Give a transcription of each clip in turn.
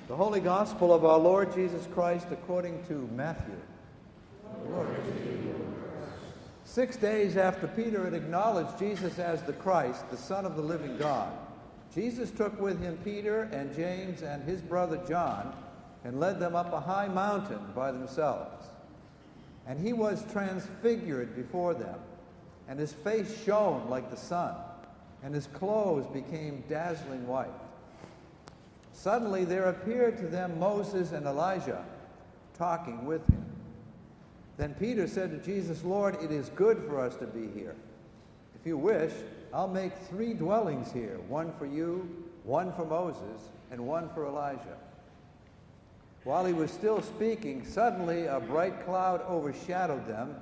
The Holy Gospel of our Lord Jesus Christ according to Matthew. Lord. 6 days after Peter had acknowledged Jesus as the Christ, the Son of the living God, Jesus took with him Peter and James and his brother John and led them up a high mountain by themselves. And he was transfigured before them, and his face shone like the sun, and his clothes became dazzling white. Suddenly there appeared to them Moses and Elijah talking with him. Then Peter said to Jesus, "Lord, it is good for us to be here. If you wish, I'll make 3 dwellings here, one for you, one for Moses, and one for Elijah." While he was still speaking, suddenly a bright cloud overshadowed them,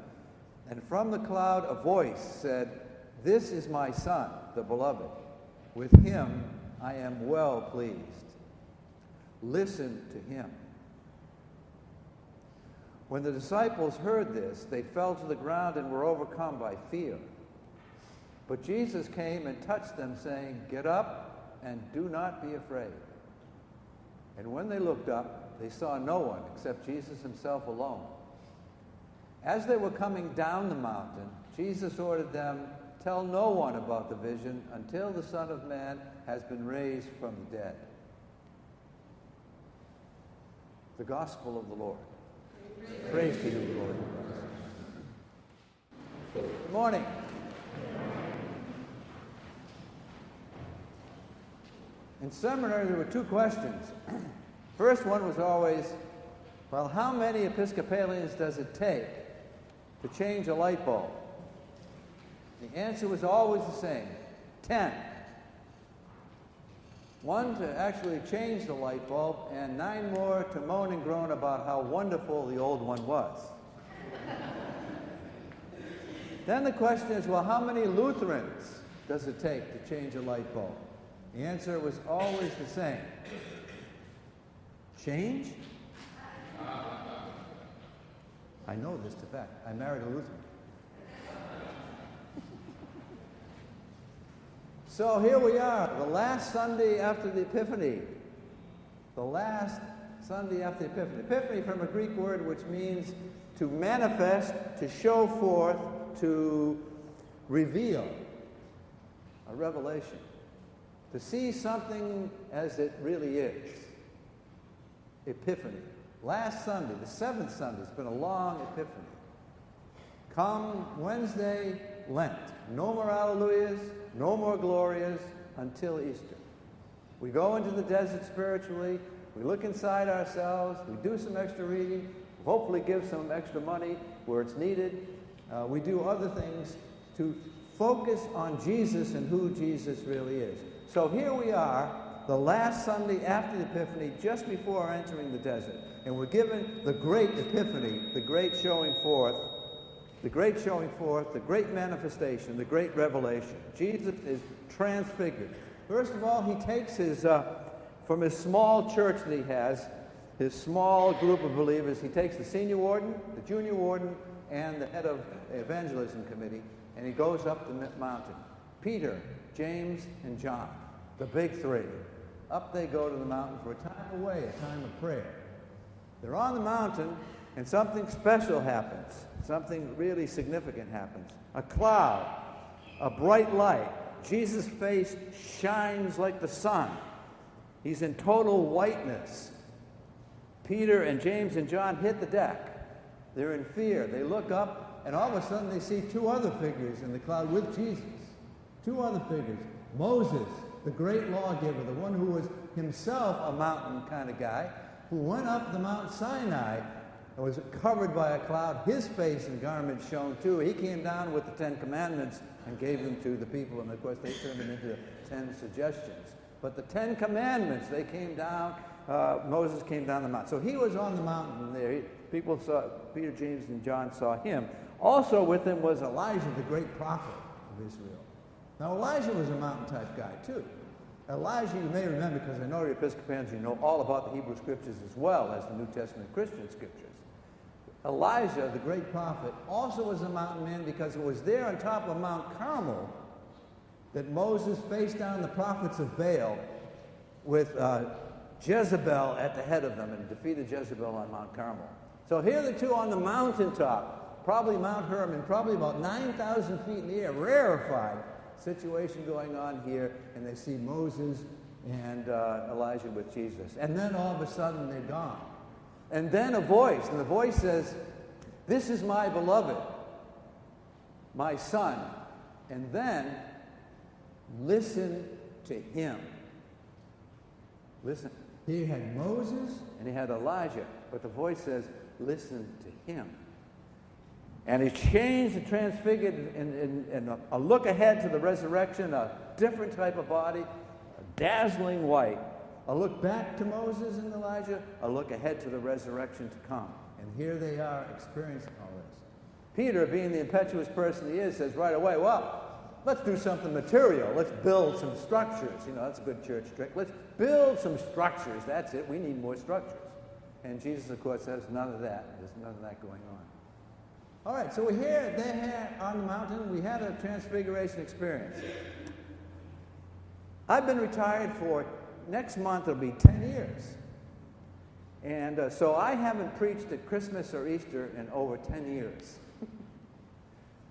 and from the cloud a voice said, "This is my Son, the beloved. With him I am well pleased. Listen to him." When the disciples heard this, they fell to the ground and were overcome by fear. But Jesus came and touched them, saying, "Get up and do not be afraid." And when they looked up, they saw no one except Jesus himself alone. As they were coming down the mountain, Jesus ordered them, "Tell no one about the vision until the Son of Man has been raised from the dead." The Gospel of the Lord. Praise to you, Lord. Good morning. In seminary, there were 2 questions. First one was always, well, how many Episcopalians does it take to change a light bulb? The answer was always the same, 10. 1 to actually change the light bulb, and 9 more to moan and groan about how wonderful the old one was. Then the question is, well, how many Lutherans does it take to change a light bulb? The answer was always the same. Change? I know this to fact. I married a Lutheran. So here we are, the last Sunday after the Epiphany. The last Sunday after the Epiphany. Epiphany from a Greek word which means to manifest, to show forth, to reveal. A revelation. To see something as it really is. Epiphany. Last Sunday, the 7th Sunday, it's been a long Epiphany. Come Wednesday, Lent. No more Alleluias, no more Glorias until Easter. We go into the desert spiritually. We look inside ourselves. We do some extra reading. Hopefully give some extra money where it's needed. We do other things to focus on Jesus and who Jesus really is. So here we are, the last Sunday after the Epiphany, just before entering the desert. And we're given the great Epiphany, the great showing forth, the great manifestation, the great revelation. Jesus is transfigured. First of all, he takes from his small church that he has, his small group of believers, he takes the senior warden, the junior warden, and the head of the evangelism committee, and he goes up the mountain. Peter, James, and John, the big 3. Up they go to the mountain for a time away, a time of prayer. They're on the mountain, and something special happens. Something really significant happens. A cloud, a bright light. Jesus' face shines like the sun. He's in total whiteness. Peter and James and John hit the deck. They're in fear. They look up, and all of a sudden they see 2 other figures in the cloud with Jesus. 2 other figures. Moses, the great lawgiver, the one who was himself a mountain kind of guy, who went up the Mount Sinai and was covered by a cloud. His face and garment shone too. He came down with the 10 commandments and gave them to the people, and of course they turned them into 10 suggestions. But the 10 commandments, they came down, Moses came down the mountain. So he was on the mountain there. People saw, Peter, James, and John saw him. Also with him was Elijah, the great prophet of Israel. Now Elijah was a mountain-type guy too. Elijah, you may remember, because I know you're Episcopalians, you know all about the Hebrew Scriptures as well as the New Testament Christian Scriptures. Elijah, the great prophet, also was a mountain man because it was there on top of Mount Carmel that Moses faced down the prophets of Baal with Jezebel at the head of them, and defeated Jezebel on Mount Carmel. So here the two on the mountaintop, probably Mount Hermon, probably about 9,000 feet in the air, rarefied situation going on here, and they see Moses and Elijah with Jesus. And then all of a sudden they're gone. And then a voice, and the voice says, "This is my beloved, my son." And then, listen to him. Listen. He had Moses and he had Elijah, but the voice says, listen to him. And he changed and transfigured in a look ahead to the resurrection, a different type of body, a dazzling white. A look back to Moses and Elijah, a look ahead to the resurrection to come. And here they are experiencing all this. Peter, being the impetuous person he is, says right away, well, let's do something material. Let's build some structures. You know, that's a good church trick. Let's build some structures. That's it. We need more structures. And Jesus, of course, says none of that. There's none of that going on. All right, so we're here. They're here on the mountain. We had a transfiguration experience. I've been retired for, next month it'll be 10 years. And so I haven't preached at Christmas or Easter in over 10 years.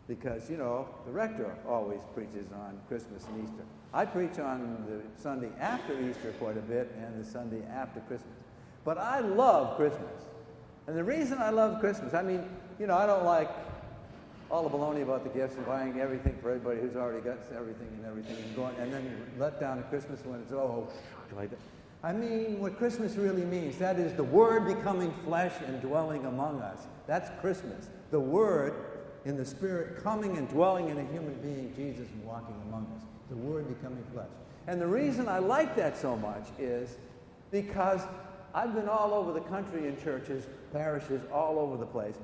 Because, you know, the rector always preaches on Christmas and Easter. I preach on the Sunday after Easter quite a bit and the Sunday after Christmas. But I love Christmas. And the reason I love Christmas, I mean, you know, I don't like all the baloney about the gifts and buying everything for everybody who's already got everything and going, and then let down at Christmas when it's, oh, like that. I mean, what Christmas really means, that is the Word becoming flesh and dwelling among us. That's Christmas. The Word in the Spirit coming and dwelling in a human being, Jesus, and walking among us. The Word becoming flesh. And the reason I like that so much is because I've been all over the country in churches, parishes, all over the place,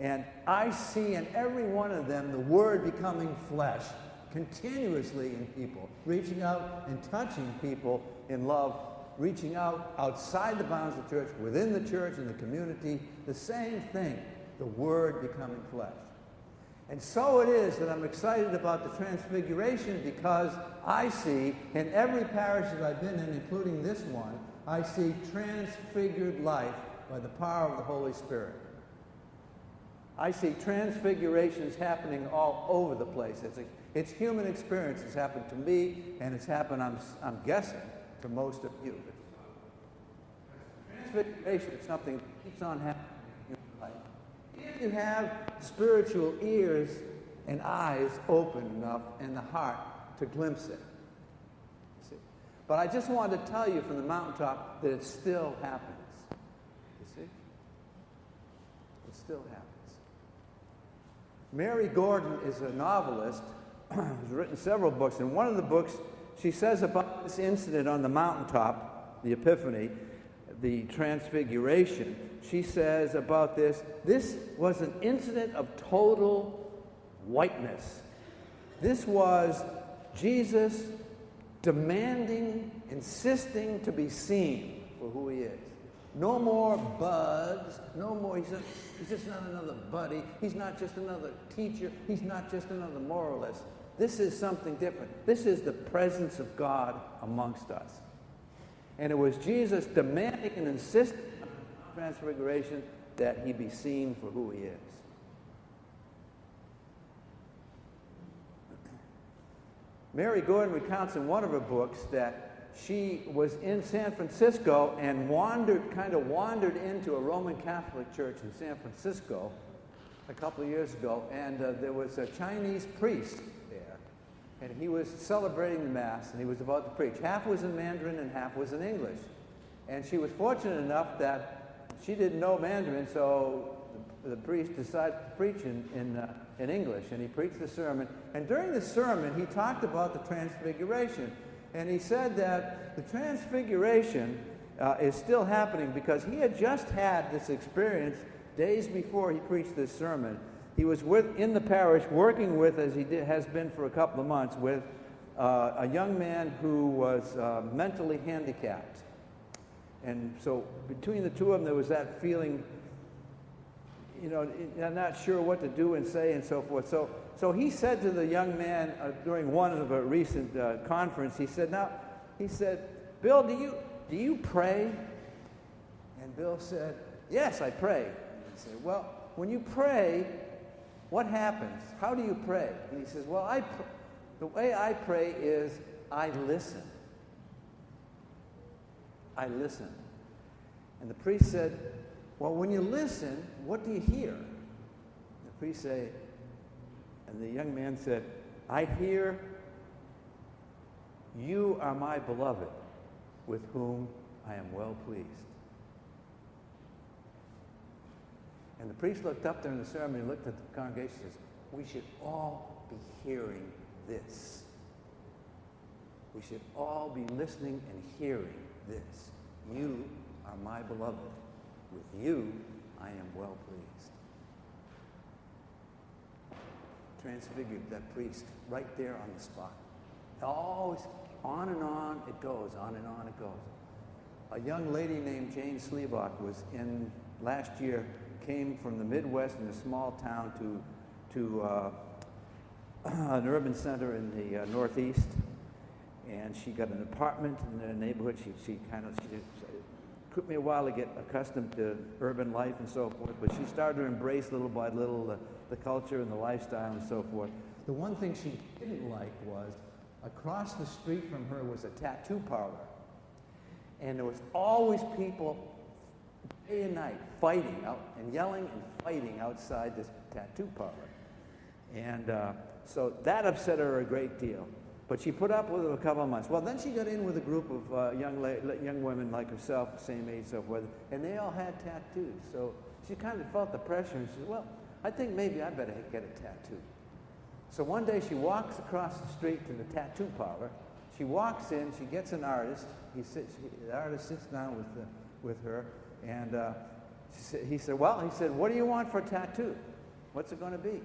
and I see in every one of them the Word becoming flesh continuously in people, reaching out and touching people in love, reaching out outside the bounds of the church, within the church, in the community, the same thing, the Word becoming flesh. And so it is that I'm excited about the Transfiguration because I see in every parish that I've been in, including this one, I see transfigured life by the power of the Holy Spirit. I see transfigurations happening all over the place. It's human experience. It's happened to me, and it's happened, I'm guessing, to most of you. Transfiguration is something that keeps on happening in human life. If you have spiritual ears and eyes open enough and the heart to glimpse it. See? But I just wanted to tell you from the mountaintop that it still happens. You see? It still happens. Mary Gordon is a novelist who's written several books. In one of the books, she says about this incident on the mountaintop, the Epiphany, the Transfiguration. She says about this was an incident of total whiteness. This was Jesus demanding, insisting to be seen for who he is. No more bugs, no more, he's just not another buddy, he's not just another teacher, he's not just another moralist. This is something different. This is the presence of God amongst us. And it was Jesus demanding and insisting on the Transfiguration that he be seen for who he is. Mary Gordon recounts in one of her books that she was in San Francisco and wandered into a Roman Catholic church in San Francisco a couple of years ago, and there was a Chinese priest there, and he was celebrating the Mass, and he was about to preach. Half was in Mandarin and half was in English. And she was fortunate enough that she didn't know Mandarin, so the priest decided to preach in English, and he preached the sermon. And during the sermon, he talked about the Transfiguration. And he said that the Transfiguration is still happening because he had just had this experience days before he preached this sermon. He was in the parish working with, as he has been for a couple of months, with a young man who was mentally handicapped. And so between the two of them, there was that feeling, you know, I'm not sure what to do and say and so forth. So he said to the young man during one of a recent conference, he said, Bill, do do you pray? And Bill said, yes, I pray. And he said, well, when you pray, what happens? How do you pray? And he says, well, the way I pray is I listen. I listen. And the priest said, well, when you listen, what do you hear? The priest said, and the young man said, I hear, you are my beloved, with whom I am well pleased. And the priest looked up during the ceremony, looked at the congregation and says, we should all be hearing this. We should all be listening and hearing this. You are my beloved. With you, I am well pleased. Transfigured that priest right there on the spot. Always on and on it goes, on and on it goes. A young lady named Jane Sleebach was in last year, came from the Midwest in a small town to an urban center in the Northeast, and she got an apartment in the neighborhood. She took me a while to get accustomed to urban life and so forth, but she started to embrace little by little the culture and the lifestyle and so forth. The one thing she didn't like was across the street from her was a tattoo parlor, and there was always people day and night fighting out and yelling and fighting outside this tattoo parlor. And so that upset her a great deal. But she put up with it a couple of months. Well, then she got in with a group of young women like herself, the same age, so forth, and they all had tattoos. So she kind of felt the pressure, and she said, well, I think maybe I better get a tattoo. So one day she walks across the street to the tattoo parlor. She walks in, she gets an artist. The artist sits down with her, and he said, what do you want for a tattoo? What's it going to be?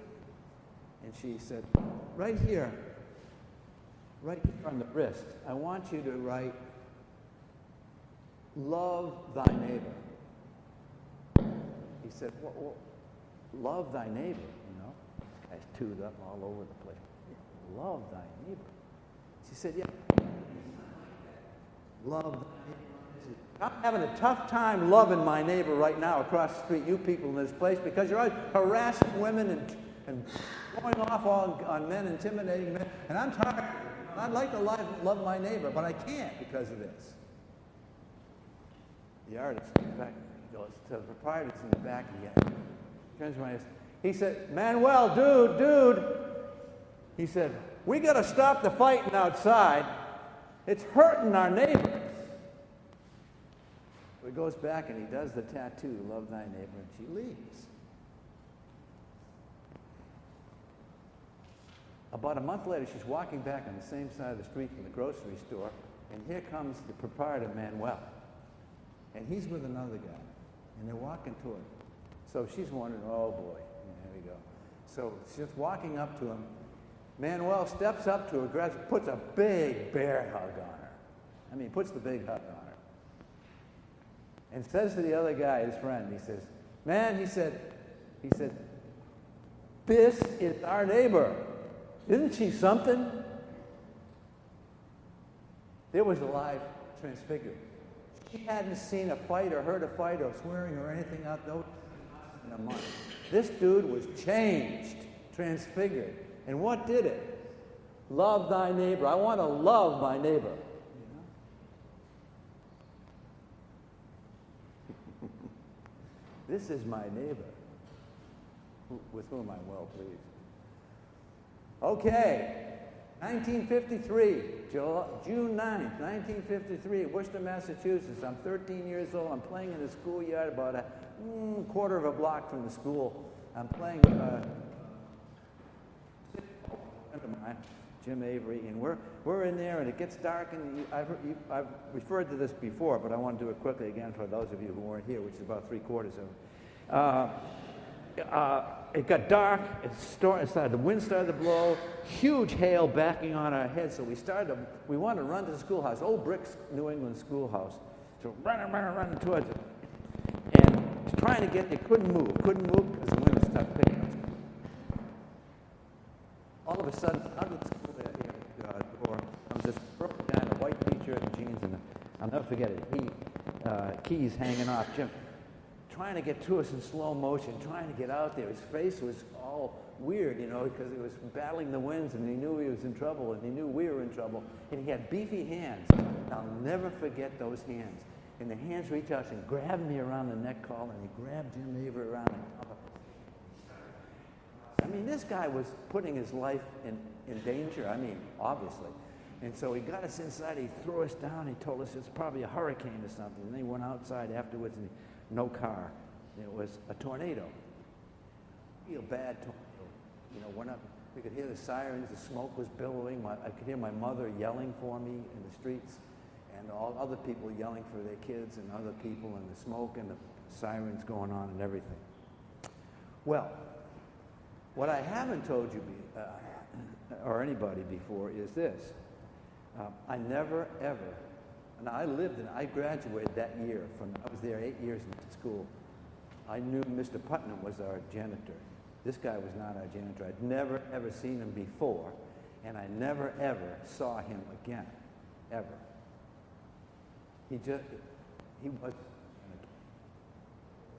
And she said, right here on the wrist, I want you to write, love thy neighbor. He said, well, love thy neighbor, you know. I tattooed up all over the place. Love thy neighbor. She said, yeah. Love thy neighbor. I'm having a tough time loving my neighbor right now across the street, you people in this place, because you're always harassing women and going off on men, intimidating men, and I'm tired. I'd like to love my neighbor, but I can't because of this. The artist goes to the proprietor in the back again. Turns around, he said, Manuel, dude. He said, we got to stop the fighting outside. It's hurting our neighbors. So he goes back and he does the tattoo, love thy neighbor, and she leaves. About a month later, she's walking back on the same side of the street from the grocery store, and here comes the proprietor, Manuel. And he's with another guy, and they're walking toward him. So she's wondering, oh boy, here we go. So she's walking up to him. Manuel steps up to her, puts a big bear hug on her. I mean, puts the big hug on her. And says to the other guy, his friend, he says, man, he said, this is our neighbor. Isn't she something? There was a live Transfigured. She hadn't seen a fight or heard a fight or swearing or anything out there in a month. This dude was changed, transfigured. And what did it? Love thy neighbor. I want to love my neighbor. You know? This is my neighbor with whom I'm well pleased. Okay, 1953, June 9th, 1953, Worcester, Massachusetts. I'm 13 years old. I'm playing in the schoolyard about a quarter of a block from the school. I'm playing with a friend of mine, Jim Avery, and we're in there, and it gets dark, and I've referred to this before, but I want to do it quickly again for those of you who weren't here, which is about 3/4 of it. It got dark, the wind started to blow, huge hail backing on our heads, so we wanted to run to the schoolhouse, old brick New England schoolhouse. So running towards it. And trying to get there, couldn't move because the wind started picking up. All of a sudden, out of the school door, I'm this broken guy in a white t-shirt and jeans, and I'll never forget it. Keys hanging off, Jim, trying to get to us in slow motion, trying to get out there. His face was all weird, because he was battling the winds, and he knew he was in trouble, and he knew we were in trouble, and he had beefy hands. I'll never forget those hands. And the hands reached out and grabbed me around the neck collar, and he grabbed Jim Avery around the collar. I mean, this guy was putting his life in danger, obviously. And so he got us inside, he threw us down, he told us it's probably a hurricane or something. And then he went outside afterwards, and no car. It was a tornado. Real bad tornado. Went up, we could hear the sirens, the smoke was billowing. I could hear my mother yelling for me in the streets, and all other people yelling for their kids, and other people, and the smoke and the sirens going on and everything. Well, what I haven't told you or anybody before is this. I never, ever, and I graduated that year I was there 8 years in school. I knew Mr. Putnam was our janitor. This guy was not our janitor. I'd never, ever seen him before, and I never, ever saw him again, ever. He was,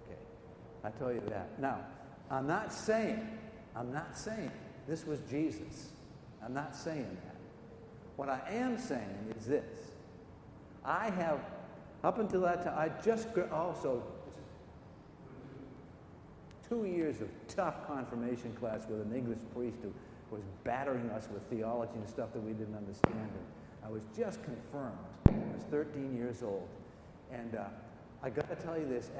okay, I tell you that. Now, I'm not saying this was Jesus. I'm not saying that. What I am saying is this. I have, up until that time, I just also 2 years of tough confirmation class with an English priest who was battering us with theology and stuff that we didn't understand. And I was just confirmed. I was 13 years old. And I got to tell you this,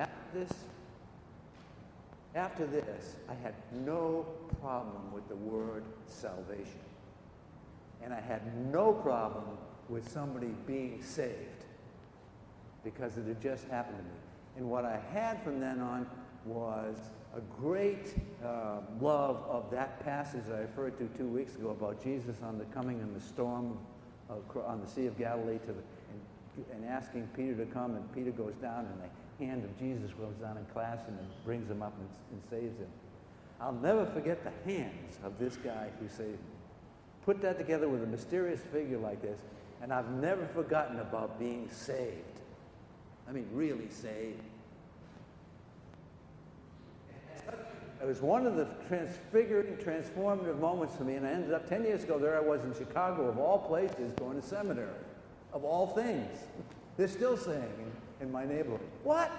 after this, I had no problem with the word salvation. And I had no problem with somebody being saved, because it had just happened to me. And what I had from then on was a great love of that passage I referred to 2 weeks ago about Jesus on the coming in the storm on the Sea of Galilee and asking Peter to come, and Peter goes down, and the hand of Jesus goes down and clasps him and brings him up and saves him. I'll never forget the hands of this guy who saved me. Put that together with a mysterious figure like this, and I've never forgotten about being saved. Really saved. It was one of the transfiguring, transformative moments for me, and I ended up 10 years ago, there I was in Chicago, of all places, going to seminary, of all things. They're still saying in my neighborhood, "What?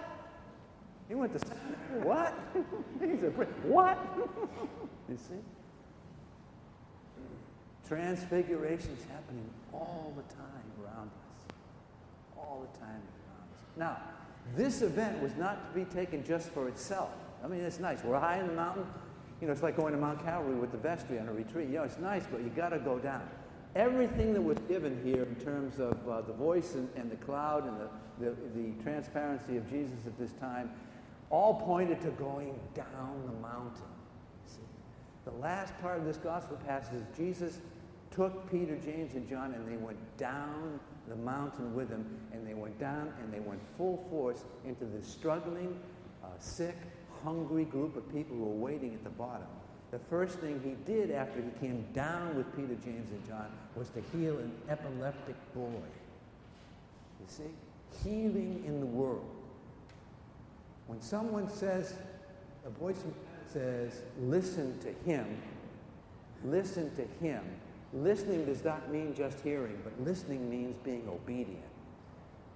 He went to seminary? What?" He's a priest. What? You see? Transfiguration's happening all the time around us. All the time around us. Now, this event was not to be taken just for itself. It's nice. We're high in the mountain. It's like going to Mount Calvary with the vestry on a retreat. It's nice, but you got to go down. Everything that was given here in terms of the voice and the cloud and the transparency of Jesus at this time all pointed to going down the mountain. See? The last part of this gospel passage is Jesus took Peter, James, and John, and they went down the mountain with him, and they went down and they went full force into this struggling, sick, hungry group of people who were waiting at the bottom. The first thing he did after he came down with Peter, James, and John was to heal an epileptic boy. You see? Healing in the world. When someone says, a voice from heaven says, listen to him, listen to him. Listening does not mean just hearing, but listening means being obedient.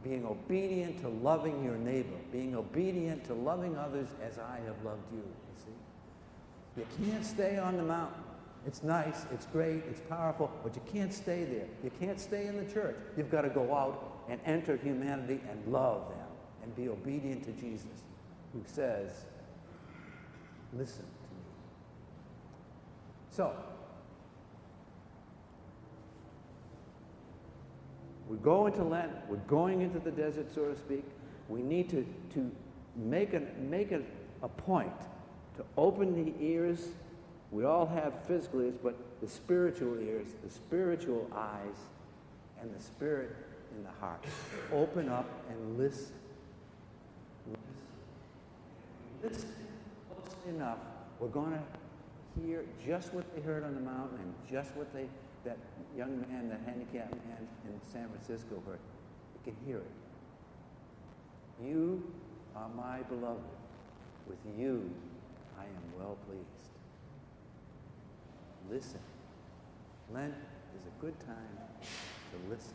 Being obedient to loving your neighbor. Being obedient to loving others as I have loved you, you see. You can't stay on the mountain. It's nice, it's great, it's powerful, but you can't stay there. You can't stay in the church. You've got to go out and enter humanity and love them and be obedient to Jesus, who says, listen to me. So, we go into Lent, we're going into the desert, so to speak. We need to make a point to open the ears. We all have physical ears, but the spiritual ears, the spiritual eyes, and the spirit in the heart. Open up and listen. Listen closely enough. We're going to hear just what they heard on the mountain and just what that young man, that handicapped man in San Francisco heard. You can hear it. You are my beloved. With you I am well pleased. Listen. Lent is a good time to listen.